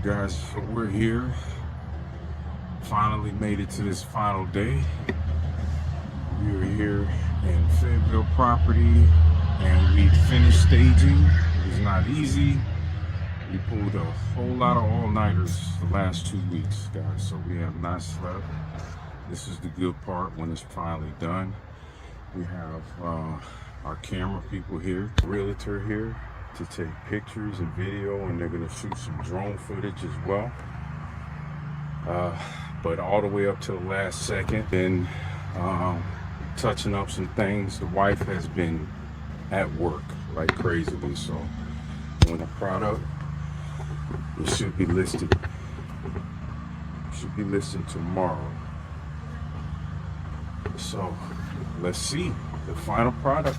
Guys, so we're here. Finally made it to this final day. We are here in Fayetteville property and we finished staging. It was not easy. We pulled a whole lot of all-nighters the last 2 weeks, guys, so we have not slept. This is the good part when it's finally done. We have our camera people here, realtor here to take pictures and video, and they're gonna shoot some drone footage as well. But all the way up to the last second, then touching up some things. The wife has been at work like crazily, so when the product, it should be listed. Should be listed tomorrow. So let's see the final product.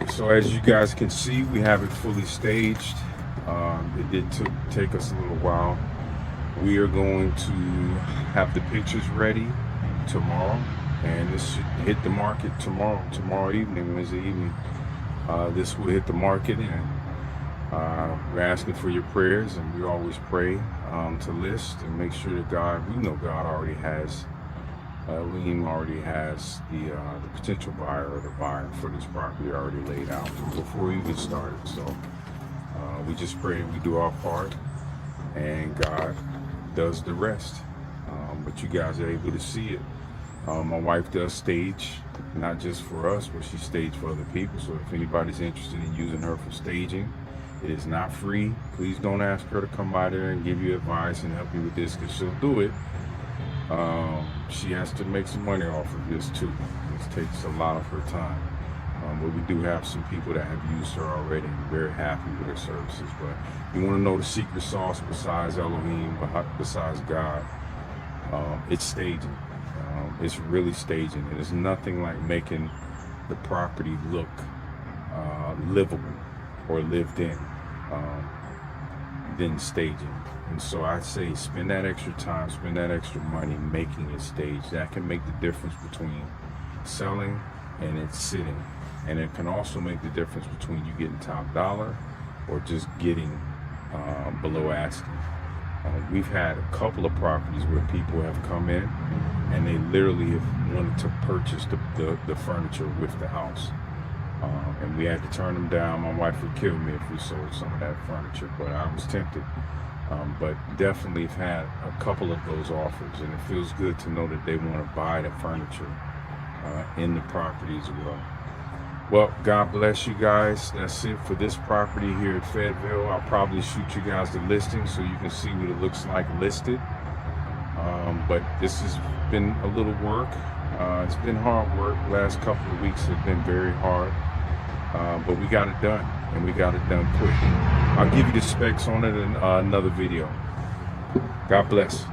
So as you guys can see, we have it fully staged. It did take us a little while. We are going to have the pictures ready tomorrow, and this should hit the market tomorrow evening, Wednesday evening. This will hit the market, and we're asking for your prayers, and we always pray to list and make sure that we know God already has Liam already has the potential buyer or the buyer for this property already laid out before we even started. So we just pray we do our part and God does the rest. But you guys are able to see it. My wife does stage, not just for us, but she staged for other people. So if anybody's interested in using her for staging, it is not free. Please don't ask her to come by there and give you advice and help you with this, because she'll do it. She has to make some money off of this too. This takes a lot of her time. But we do have some people that have used her already and very happy with her services. But you want to know the secret sauce besides Elohim, besides God, it's staging. It's really staging. It is nothing like making the property look livable or lived in than staging. And so I say spend that extra time, spend that extra money making it staged. That can make the difference between selling and it sitting. And it can also make the difference between you getting top dollar or just getting below asking. We've had a couple of properties where people have come in and they literally have wanted to purchase the furniture with the house. And we had to turn them down. My wife would kill me if we sold some of that furniture, but I was tempted. But definitely have had a couple of those offers, and it feels good to know that they want to buy the furniture in the property as well. Well, God bless you guys. That's it for this property here at Fayetteville. I'll probably shoot you guys the listing so you can see what it looks like listed. But this has been a little work. It's been hard work. Last couple of weeks have been very hard. But we got it done, and we got it done quick. I'll give you the specs on it in another video. God bless.